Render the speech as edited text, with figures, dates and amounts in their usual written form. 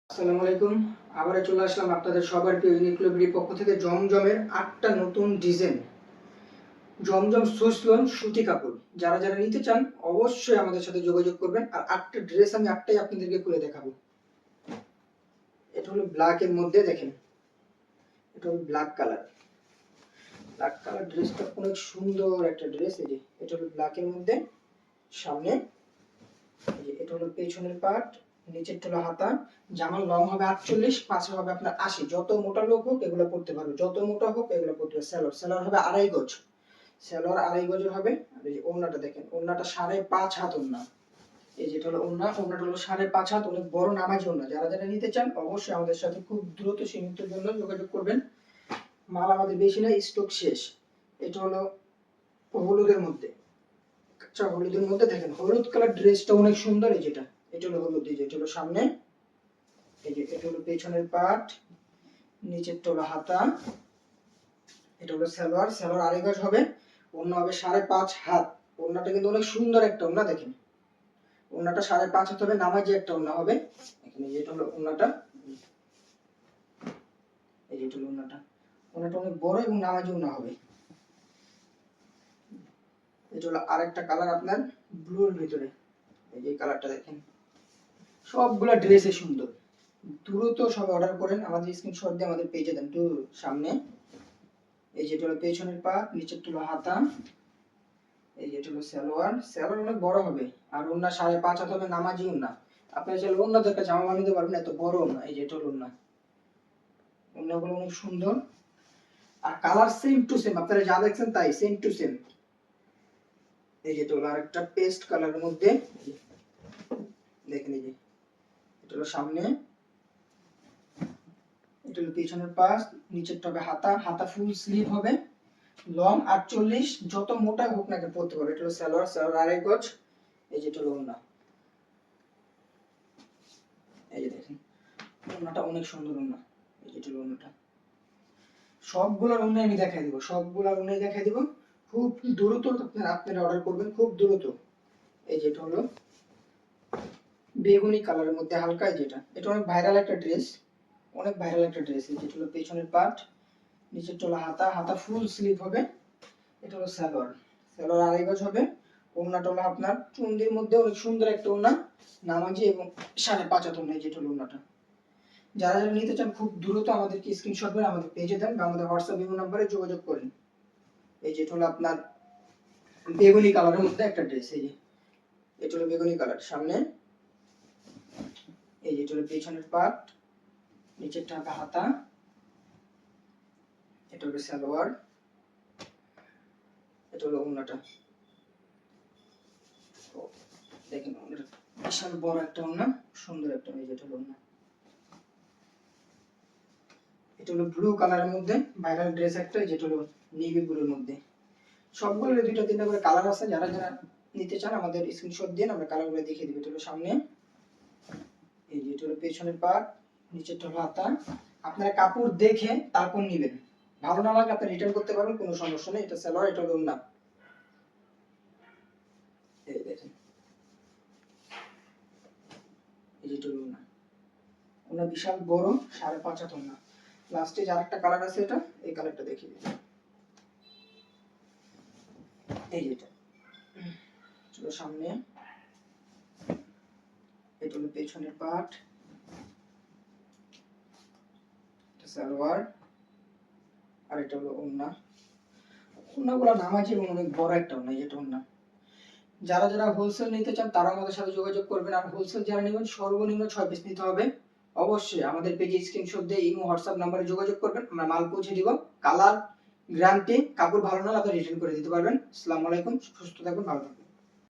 আসসালামু আলাইকুম। আবার চলে আসলাম আপনাদের সবার প্রিয় ইউনিক্লো বিডির পক্ষ থেকে জমজমের 8টা নতুন ডিজাইন জমজম সুইসলন সুতি কাপড়। যারা যারা নিতে চান অবশ্যই আমাদের সাথে যোগাযোগ করবেন। আর 8টা ড্রেস আমি 8টাই আপনাদেরকে খুলে দেখাবো। এটা হলো ব্ল্যাক এর মধ্যে, দেখেন এটা হলো ব্ল্যাক কালার। ব্ল্যাক কালার ড্রেসটা অনেক সুন্দর একটা ড্রেস। এই যে এটা হলো ব্ল্যাক এর মধ্যে, সামনে এই যে এটা হলো পেছনের পার্ট, নিচের হলো হাতা। জামার লং হবে 48, পাশে হবে আপনার 80। যত মোটা লোক হোক এগুলো পড়তে পারবে, যত মোটা হোক এগুলো পড়তে পারবে। সেলর হবে 2.5 গজ, সেলর 2.5 গজের হবে। আর এই যে ওড়নাটা দেখেন, ওড়নাটা 5.5 হাত ওড়না। এই যেটা হলো ওড়না, ওড়নাটা হলো 5.5 হাত, অনেক বড় নামাজি ওড়না। যারা যারা নিতে চান অবশ্যই আমাদের সাথে খুব দ্রুত সীমিত জন্য যোগাযোগ করবেন। মাল আমাদের বেশি নাই, স্টক শেষ। এটা হলো হলুদের মধ্যে, আচ্ছা হলুদের মধ্যে দেখেন হলুদ কালার ড্রেসটা অনেক সুন্দর। এই যেটা এটা হলো হলুদ, এই যে এটা হলো সামনে, এই যে এটা হলো পেছনের পার্ট, নিচের হলো হাতা। এটা হলো সালোয়ার, সালোয়ার 2.5 গজ হবে, ওড়না হবে 5.5 হাত। ওড়নাটা কিন্তু অনেক সুন্দর একটা ওড়না, দেখেন ওড়নাটা 5.5 হাত হবে, নামাজি একটা ওড়না হবে। এখানে যেটা হলো ওড়নাটা, এই যেটা হলো ওড়নাটা, ওড়নাটা অনেক বড় এবং নামাজি ওড়না হবে। এটা হলো আরেকটা কালার আপনার ব্লুর ভিতরে, এই যে কালারটা দেখেন। সবগুলা ড্রেসে সুন্দর। দ্রুত সব অর্ডার করেন, আমাদের স্ক্রিনশট দিয়ে আমাদের পেজে দেন। তো সামনে এই যেটা হলো পেছনের পার্ট, নিচের হলো হাতা। এই যেটা হলো সালোয়ার, সালোয়ার অনেক বড় হবে। আর ওড়না 5.5 হাত হবে, নামাজি ওড়না। আপনারা চাইলে ওড়নাতে একটা জামা বানিয়ে দিতে পারবেন, এত বড় ওড়না। এই যেটা হলো ওড়না, ওড়নাগুলো অনেক সুন্দর। আর কালার সেম টু সেম, আপনারা যা দেখছেন তাই সেম টু সেম। এই যেটা হলো আরেকটা পেস্ট কালারের মধ্যে, দেখেন এই যে এটা হলো সামনে, এটা হলো পিছনের পাশ, নিচেরটা হবে হাতা। হাতা ফুল স্লিভ হবে, লং 48, যত মোটা হোক না কেন পরতে পারবে। এটা হলো সালোয়ার, সালোয়ার 2.5 গজ। এই যেটা হলো ওড়না, এই যে দেখেন ওড়নাটা অনেক সুন্দর ওড়না। এই যেটা হলো ওড়নাটা। সবগুলোর ওড়না আমি দেখাই দিব, সবগুলোর ওড়নাই দেখাই দিব। খুব দ্রুত আপনারা অর্ডার করবেন, খুব দ্রুত। এই যেটা হলো বেগুনি কালারের মধ্যে হালকা, যেটা এটা অনেক ভাইরাল একটা ড্রেস, অনেক ভাইরাল একটা ড্রেস। এই যেটা হলো পেছনের পার্ট, নিচের হলো হাতা। হাতা ফুল স্লিভ হবে। এটা হলো সালোয়ার, সালোয়ার 2.5 গজ হবে। ওড়নাটা হলো আপনার চুন্ডির মধ্যে অনেক সুন্দর একটা ওড়না, নামাজি এবং 5.5 হাত ওড়না। যেটা হলো ওড়নাটা। যারা যারা নিতে চান খুব দ্রুত আমাদেরকে স্ক্রিনশট করে আমাদের পেজে দেন বা আমাদের হোয়াটসঅ্যাপ ইমো নম্বরে যোগাযোগ করেন। এই যেটা হলো আপনার বেগুনি কালারের মধ্যে একটা ড্রেস। এই যে এটা হলো বেগুনি কালার, সামনে এই যেটা হলো পেছনের পার্ট, নিচেরটা হবে হাতা। এটা হলো সালোয়ার, এটা হলো ওড়নাটা। দেখেন ওড়নাটা বিশাল বড় একটা ওড়না, সুন্দর একটা। এই যেটা হলো ওড়না, এটা হলো ব্লু কালারের মধ্যে ভাইরাল ড্রেস একটা, যেটা হলো নেভি ব্লুর মধ্যে। সবগুলোর 2টা 3টা করে কালার আছে। যারা যারা নিতে চান আমাদের স্ক্রিনশট দিন, আমরা কালারগুলো দেখিয়ে দিব। এটা হলো সামনে, এই যে এটা হলো পেছনের পার্ট, নিচেরটা হলো হাতা। আপনারা কাপড় দেখে তারপর নেবেন, ভালো না লাগলে আপনি রিটার্ন করতে পারবেন, কোনো সমস্যা নেই। এটা সালোয়ার, এটা হলো ওড়না। এই দেখেন এই যে এটা হলো ওড়না, ওড়না বিশাল বড়, 5.5 হাত ওড়না। লাস্টে যে আরেকটা কালার আছে, এটা এই কালারটা দেখিয়ে দিই। এই যেটা চলো সামনে, এটা হলো পেছনের পার্ট, এটা সালোয়ার, আর এটা হলো ওড়না। ওড়নাগুলো নামাজি এবং অনেক বড় একটা ওড়না, যেটা ওড়না। যারা যারা হোলসেল নিতে চান তারা আমাদের সাথে যোগাযোগ করবেন। আর হোলসেল যারা নেবেন সর্বনিম্ন 6 পিস নিতে হবে। অবশ্যই আমাদের পেজে স্ক্রিনশট দিয়ে ইমো হোয়াটসঅ্যাপ নম্বরে যোগাযোগ করবেন, আমরা মাল পৌঁছে দিব। কালার গ্যারান্টি, কাপড় ভালো না হলে আপনি রিটার্ন করে দিতে পারবেন। আসসালামু আলাইকুম, সুস্থ থাকুন, ভালো থাকুন।